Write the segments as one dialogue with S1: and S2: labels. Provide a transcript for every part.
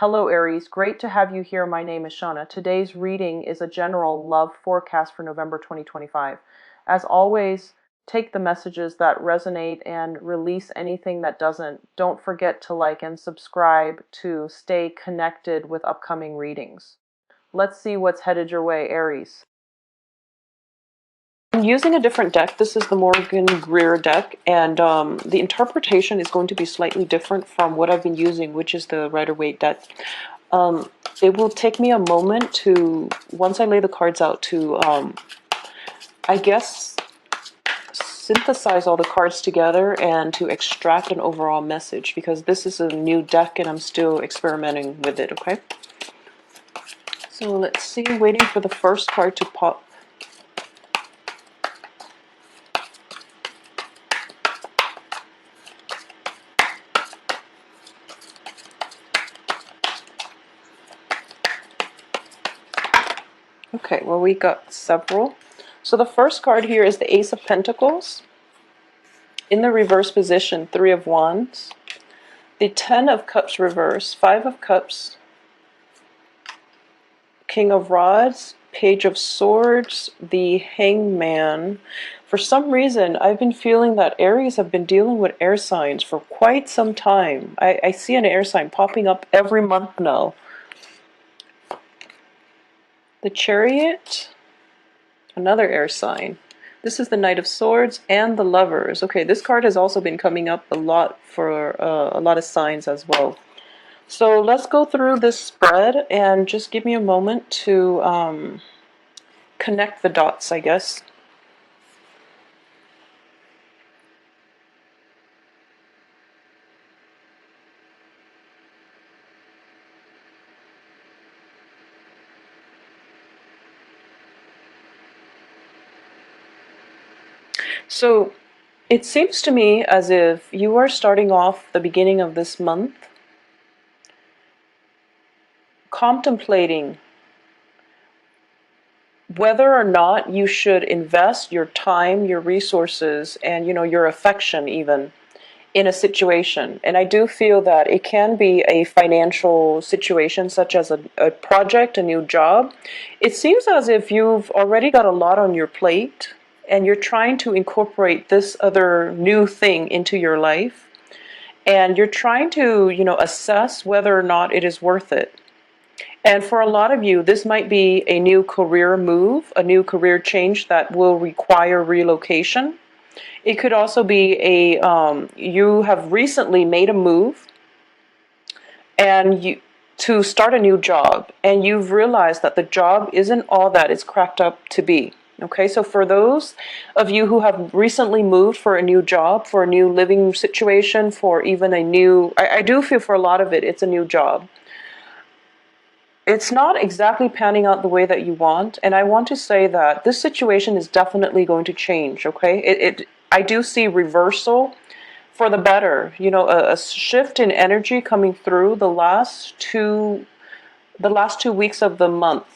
S1: Hello Aries, great to have you here. My name is Shauna. Today's reading is a general love forecast for November 2025. As always, take the messages that resonate and release anything that doesn't. Don't forget to like and subscribe to stay connected with upcoming readings. Let's see what's headed your way, Aries. I'm using a different deck. This is the Morgan Greer deck, and the interpretation is going to be slightly different from what I've been using, which is the Rider-Waite deck. It will take me a moment to, once I lay the cards out, to, I guess, synthesize all the cards together and to extract an overall message, because this is a new deck and I'm still experimenting with it, okay? So let's see, waiting for the first card to pop. Okay, well, we got several. So the first card here is the Ace of Pentacles. In the reverse position, 3 of Wands. The 10 of Cups reverse, 5 of Cups, King of Rods, Page of Swords, the Hangman. For some reason, I've been feeling that Aries have been dealing with air signs for quite some time. I see an air sign popping up every month now. The Chariot, another air sign. This is the Knight of Swords and the Lovers. Okay, this card has also been coming up a lot for a lot of signs as well. So let's go through this spread and just give me a moment to connect the dots, I guess. So it seems to me as if you are starting off the beginning of this month contemplating whether or not you should invest your time, your resources, and your affection even in a situation. And I do feel that it can be a financial situation, such as a project, a new job. It seems as if you've already got a lot on your plate and you're trying to incorporate this other new thing into your life, and you're trying to assess whether or not it is worth it. And for a lot of you, this might be a new career move, a new career change that will require relocation. It could also be you have recently made a move and to start a new job, and you've realized that the job isn't all that it's cracked up to be. Okay, so for those of you who have recently moved for a new job, for a new living situation, for even a new, I do feel for a lot of it, it's a new job. It's not exactly panning out the way that you want, and I want to say that this situation is definitely going to change, okay? I do see reversal for the better, a shift in energy coming through the last two weeks of the month.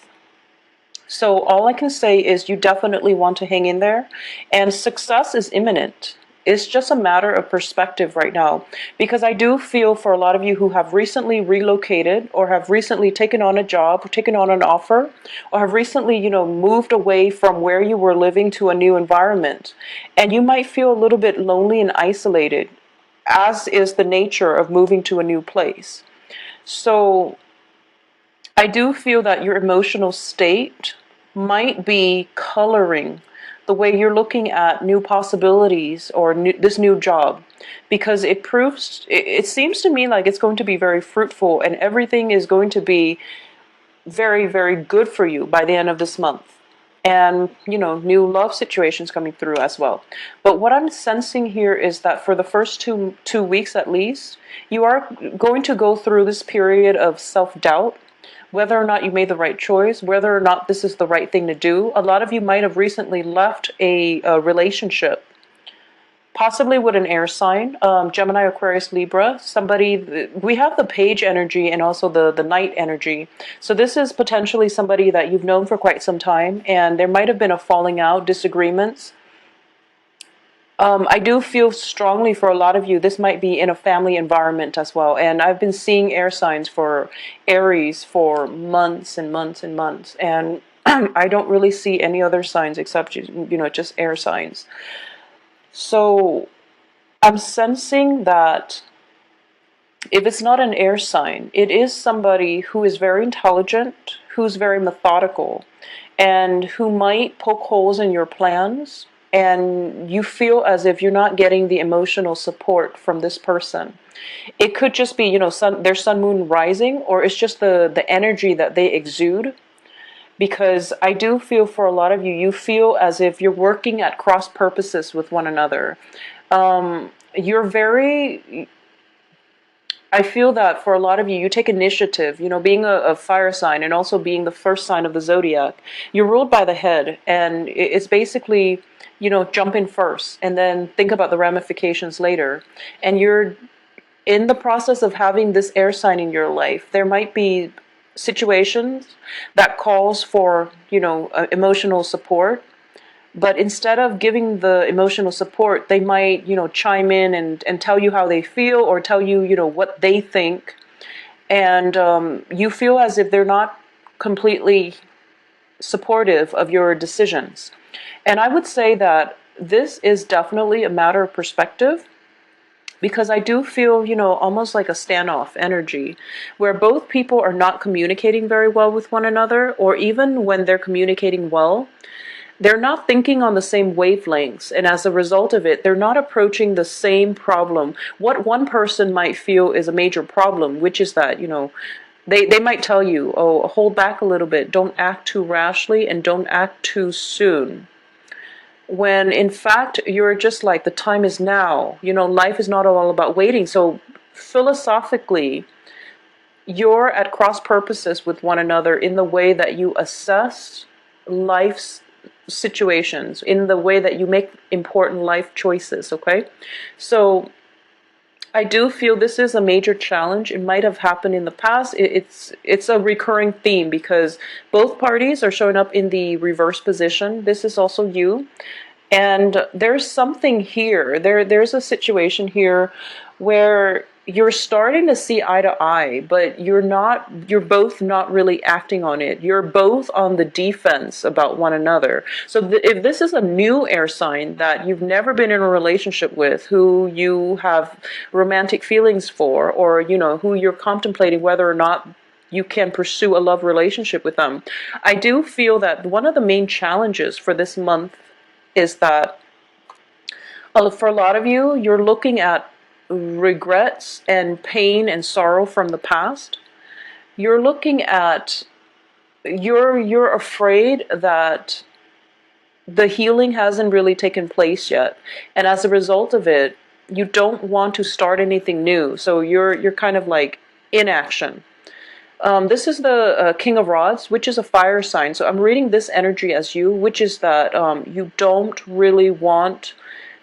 S1: So all I can say is you definitely want to hang in there, and success is imminent. It's just a matter of perspective right now, because I do feel for a lot of you who have recently relocated or have recently taken on a job or taken on an offer or have recently, moved away from where you were living to a new environment, and you might feel a little bit lonely and isolated, as is the nature of moving to a new place. So I do feel that your emotional state might be coloring the way you're looking at new possibilities or this new job, because it seems to me like it's going to be very fruitful and everything is going to be very, very good for you by the end of this month. And, new love situations coming through as well. But what I'm sensing here is that for the first two weeks at least, you are going to go through this period of self-doubt, whether or not you made the right choice, whether or not this is the right thing to do. A lot of you might have recently left a relationship, possibly with an air sign, Gemini, Aquarius, Libra. We have the page energy and also the knight energy. So this is potentially somebody that you've known for quite some time, and there might have been a falling out, disagreements. I do feel strongly for a lot of you, this might be in a family environment as well. And I've been seeing air signs for Aries for months and months and months. And I don't really see any other signs except, just air signs. So I'm sensing that if it's not an air sign, it is somebody who is very intelligent, who's very methodical, and who might poke holes in your plans. And you feel as if you're not getting the emotional support from this person. It could just be, their sun, moon, rising, or it's just the energy that they exude. Because I do feel for a lot of you, you feel as if you're working at cross purposes with one another. You're very, I feel that for a lot of you, you take initiative, being a fire sign and also being the first sign of the zodiac. You're ruled by the head, and it's basically, jump in first and then think about the ramifications later. And you're in the process of having this air sign in your life. There might be situations that calls for, emotional support. But instead of giving the emotional support, they might, chime in and tell you how they feel, or tell you, what they think. And you feel as if they're not completely supportive of your decisions. And I would say that this is definitely a matter of perspective, because I do feel, almost like a standoff energy where both people are not communicating very well with one another, or even when they're communicating well, they're not thinking on the same wavelengths, and as a result of it, they're not approaching the same problem. What one person might feel is a major problem, which is that, they might tell you, oh, hold back a little bit, don't act too rashly, and don't act too soon. When in fact, you're just like, the time is now. Life is not all about waiting. So philosophically, you're at cross purposes with one another in the way that you assess life's situations, in the way that you make important life choices. Okay, so I do feel this is a major challenge. It might have happened in the past. It's a recurring theme because both parties are showing up in the reverse position. This is also you. And there's something here. There's a situation here where you're starting to see eye to eye, but you're both not really acting on it. You're both on the defense about one another. So if this is a new air sign that you've never been in a relationship with, who you have romantic feelings for, or, who you're contemplating whether or not you can pursue a love relationship with them, I do feel that one of the main challenges for this month is that for a lot of you, you're looking at regrets and pain and sorrow from the past. You're looking at, you're afraid that the healing hasn't really taken place yet. And as a result of it, you don't want to start anything new. So you're kind of like inaction. This is the King of Rods, which is a fire sign. So I'm reading this energy as you, which is that you don't really want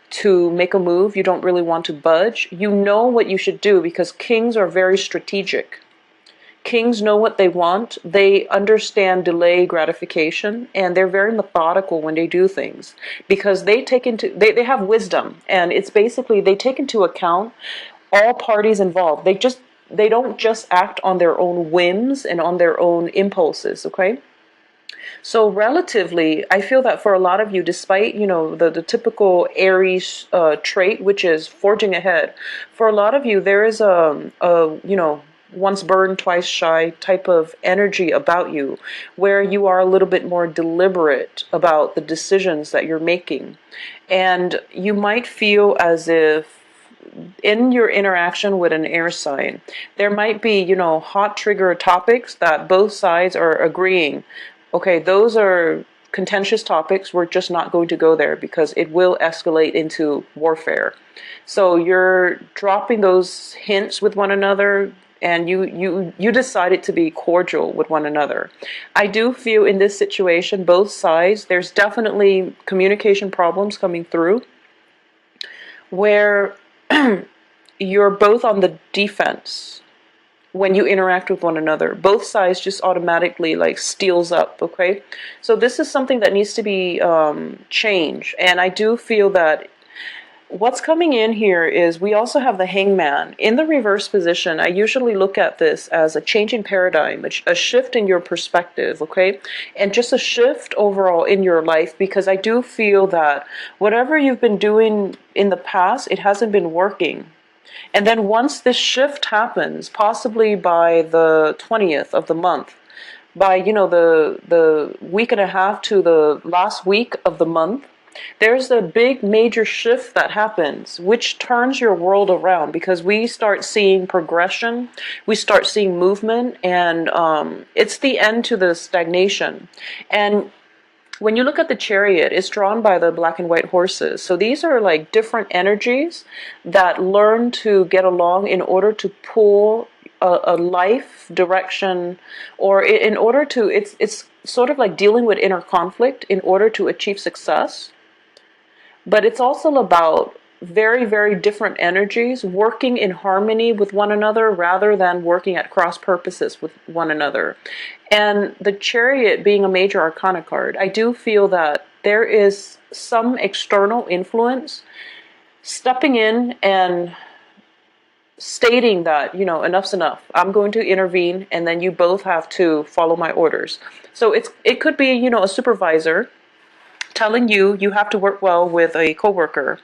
S1: to make a move. You don't really want to budge. You know what you should do because kings are very strategic. Kings know what they want. They understand delay gratification, and they're very methodical when they do things because they have wisdom, and it's basically they take into account all parties involved. They don't just act on their own whims and on their own impulses, okay? So relatively, I feel that for a lot of you, despite, the typical Aries trait, which is forging ahead, for a lot of you, there is once burned, twice shy type of energy about you, where you are a little bit more deliberate about the decisions that you're making. And you might feel as if in your interaction with an air sign, there might be, hot trigger topics that both sides are agreeing. Okay, those are contentious topics. We're just not going to go there because it will escalate into warfare. So you're dropping those hints with one another, and you decided to be cordial with one another. I do feel in this situation, both sides, there's definitely communication problems coming through where you're both on the defense when you interact with one another. Both sides just automatically like steals up, okay? So this is something that needs to be changed. And I do feel that what's coming in here is we also have the Hangman in the reverse position. I usually look at this as a change in paradigm, a shift in your perspective, okay? And just a shift overall in your life, because I do feel that whatever you've been doing in the past, it hasn't been working. And then once this shift happens, possibly by the 20th of the month, by the week and a half to the last week of the month, there's a big major shift that happens, which turns your world around, because we start seeing progression, we start seeing movement, and it's the end to the stagnation. And when you look at the chariot, it's drawn by the black and white horses. So these are like different energies that learn to get along in order to pull a life direction, or in order to, it's sort of like dealing with inner conflict in order to achieve success. But it's also about very, very different energies working in harmony with one another rather than working at cross purposes with one another. And the chariot being a major arcana card, I do feel that there is some external influence stepping in and stating that, enough's enough. I'm going to intervene, and then you both have to follow my orders. So it could be, a supervisor telling you have to work well with a coworker,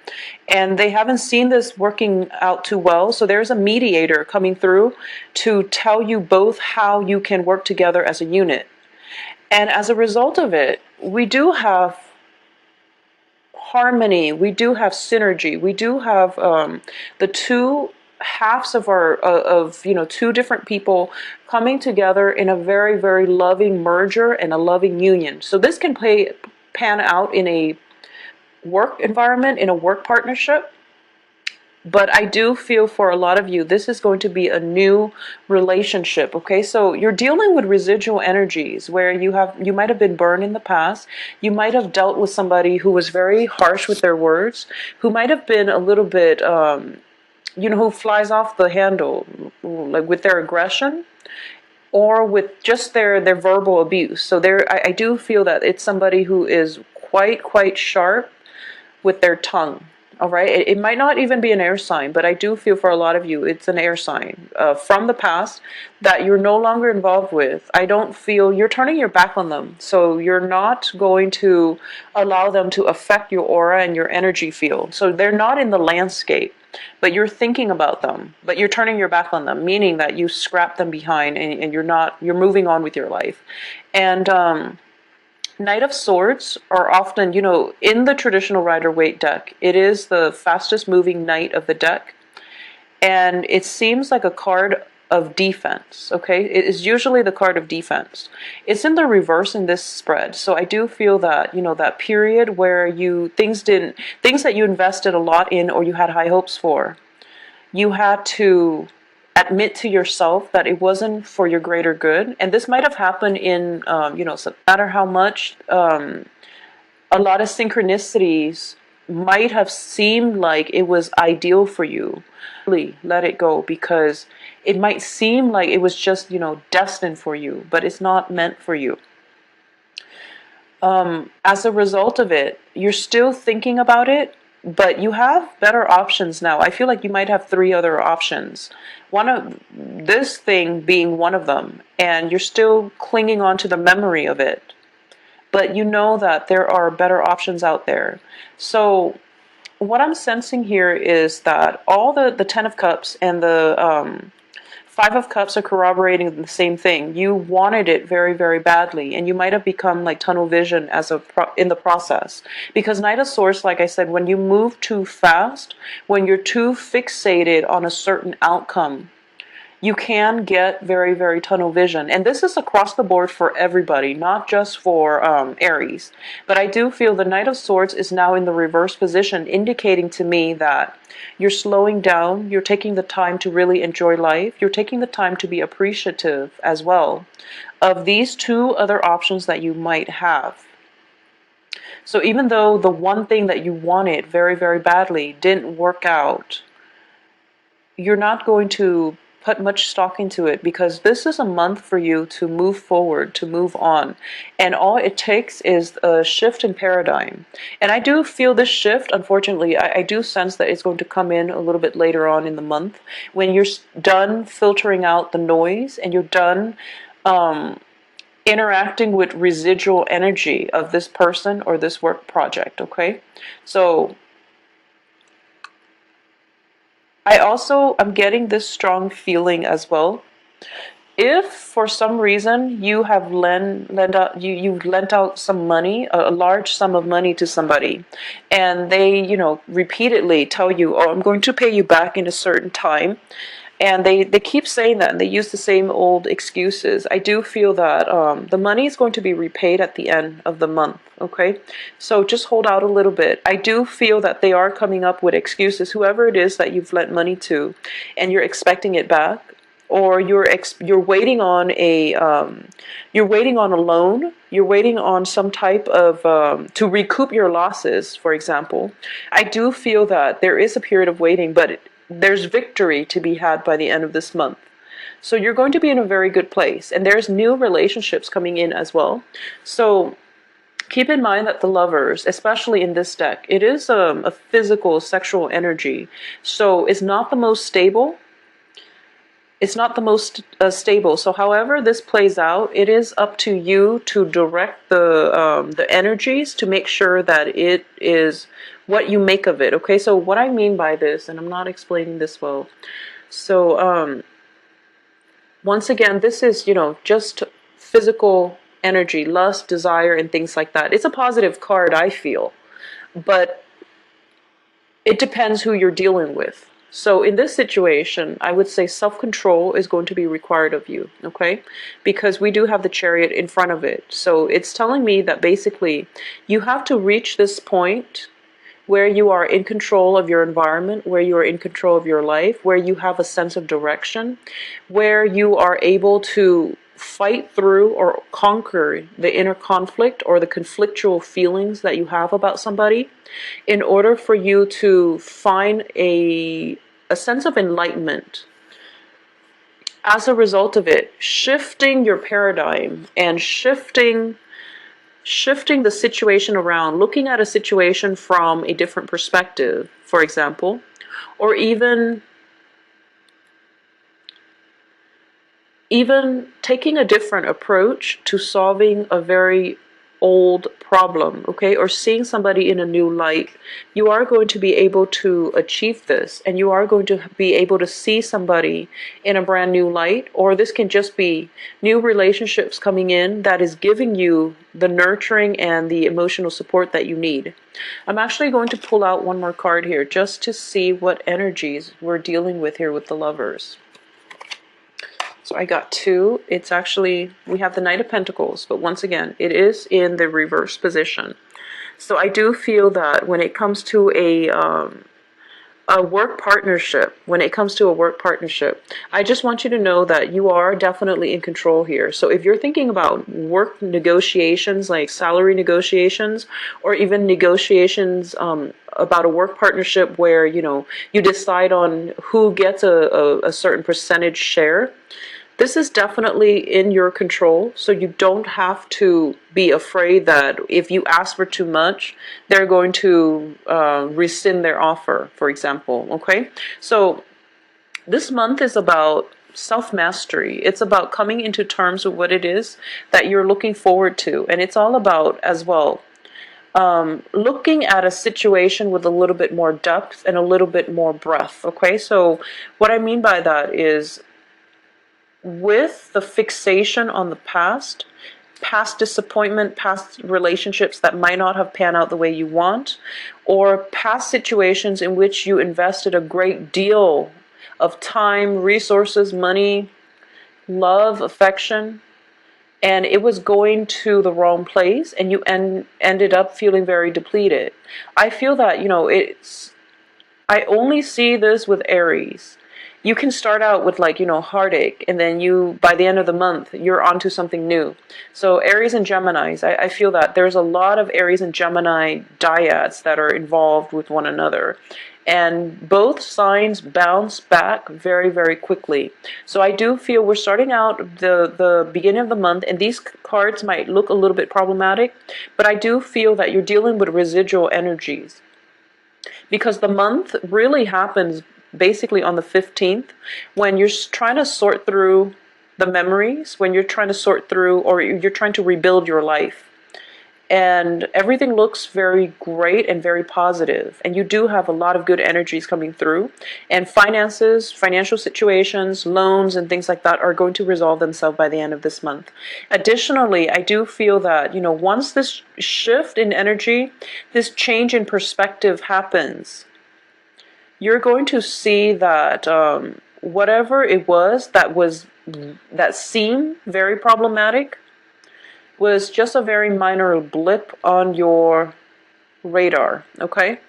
S1: and they haven't seen this working out too well, so there's a mediator coming through to tell you both how you can work together as a unit. And as a result of it, we do have harmony, we do have synergy, we do have the two halves of our two different people coming together in a very, very loving merger and a loving union. So this can pan out in a work environment, in a work partnership. But I do feel for a lot of you, this is going to be a new relationship, okay? So you're dealing with residual energies where you might have been burned in the past. You might have dealt with somebody who was very harsh with their words, who might have been a little bit, who flies off the handle, like with their aggression, or with just their verbal abuse. So I do feel that it's somebody who is quite sharp with their tongue. All right, it might not even be an air sign, but I do feel for a lot of you, it's an air sign from the past that you're no longer involved with. I don't feel you're turning your back on them. So you're not going to allow them to affect your aura and your energy field. So they're not in the landscape, but you're thinking about them, but you're turning your back on them, meaning that you scrap them behind, and you're moving on with your life. And Knight of Swords are often, in the traditional Rider-Waite deck, it is the fastest moving knight of the deck. And it seems like a card of defense, okay? It is usually the card of defense. It's in the reverse in this spread. So I do feel that, that period where things that you invested a lot in or you had high hopes for, you had to admit to yourself that it wasn't for your greater good. And this might have happened in, no matter how much, a lot of synchronicities might have seemed like it was ideal for you. Really let it go, because it might seem like it was just, destined for you, but it's not meant for you. As a result of it, you're still thinking about it, but you have better options now. I feel like you might have 3 other options. One of this thing being one of them, and you're still clinging on to the memory of it. But you know that there are better options out there. So what I'm sensing here is that all the 10 of Cups and the 5 of Cups are corroborating the same thing. You wanted it very, very badly, and you might have become like tunnel vision in the process. Because Knight of Swords, like I said, when you move too fast, when you're too fixated on a certain outcome, you can get very, very tunnel vision. And this is across the board for everybody, not just for Aries. But I do feel the Knight of Swords is now in the reverse position, indicating to me that you're slowing down, you're taking the time to really enjoy life, you're taking the time to be appreciative as well of these 2 other options that you might have. So even though the one thing that you wanted very, very badly didn't work out, you're not going to put much stock into it, because this is a month for you to move forward, to move on. And all it takes is a shift in paradigm. And I do feel this shift, unfortunately, I do sense that it's going to come in a little bit later on in the month, when you're done filtering out the noise and you're done interacting with residual energy of this person or this work project, okay? So I'm getting this strong feeling as well. If for some reason you have you've lent out some money, a large sum of money to somebody, and they, repeatedly tell you, oh, I'm going to pay you back in a certain time, and they keep saying that, and they use the same old excuses, I do feel that the money is going to be repaid at the end of the month, okay? So just hold out a little bit. I do feel that they are coming up with excuses, whoever it is that you've lent money to, and you're expecting it back, or you're waiting on a loan, you're waiting on some type of to recoup your losses, for example. I do feel that there is a period of waiting, but there's victory to be had by the end of this month. So you're going to be in a very good place, and there's new relationships coming in as well. So keep in mind that the Lovers, especially in this deck, it is a physical, sexual energy. So it's not the most stable. It's not the most stable. So however this plays out, it is up to you to direct the energies to make sure that it is what you make of it. Okay, so what I mean by this, and I'm not explaining this well. So once again, this is, just physical energy, lust, desire, and things like that. It's a positive card, I feel, but it depends who you're dealing with. So in this situation, I would say self-control is going to be required of you, okay? Because we do have the Chariot in front of it. So it's telling me that basically you have to reach this point where you are in control of your environment, where you are in control of your life, where you have a sense of direction, where you are able to fight through or conquer the inner conflict or the conflictual feelings that you have about somebody, in order for you to find a sense of enlightenment. As a result of it, shifting your paradigm and shifting the situation around, looking at a situation from a different perspective, for example, or even taking a different approach to solving a very old problem, okay, or seeing somebody in a new light. You are going to be able to achieve this, and you are going to be able to see somebody in a brand new light, or this can just be new relationships coming in that is giving you the nurturing and the emotional support that you need. I'm actually going to pull out one more card here just to see what energies we're dealing with here with the Lovers. So I got two. It's actually, we have the Knight of Pentacles, but once again, it is in the reverse position. So I do feel that when it comes to a work partnership, I just want you to know that you are definitely in control here. So if you're thinking about work negotiations, like salary negotiations, or even negotiations about a work partnership where, you decide on who gets a certain percentage share, this is definitely in your control, so you don't have to be afraid that if you ask for too much, they're going to rescind their offer, for example, okay? So this month is about self-mastery. It's about coming into terms with what it is that you're looking forward to, and it's all about, as well, looking at a situation with a little bit more depth and a little bit more breadth, okay? So what I mean by that is, with the fixation on the past disappointment, past relationships that might not have panned out the way you want, or past situations in which you invested a great deal of time, resources, money, love, affection, and it was going to the wrong place, and you ended up feeling very depleted. I feel that, I only see this with Aries. you can start out with like, heartache, and then by the end of the month, you're onto something new. So Aries and Geminis, I feel that there's a lot of Aries and Gemini dyads that are involved with one another. And both signs bounce back very, very quickly. So I do feel we're starting out the beginning of the month, and these cards might look a little bit problematic, but I do feel that you're dealing with residual energies, because the month really happens basically on the 15th, when you're trying to sort through the memories, when you're trying to sort through, or you're trying to rebuild your life. And everything looks very great and very positive, and you do have a lot of good energies coming through, and finances, financial situations, loans and things like that are going to resolve themselves by the end of this month. Additionally, I do feel that once this shift in energy, this change in perspective happens, you're going to see that whatever it was that seemed very problematic was just a very minor blip on your radar, okay?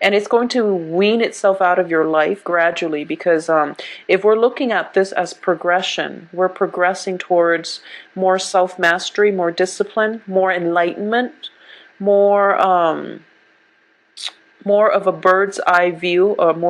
S1: And it's going to wean itself out of your life gradually, because if we're looking at this as progression, we're progressing towards more self-mastery, more discipline, more enlightenment, more of a bird's eye view, or more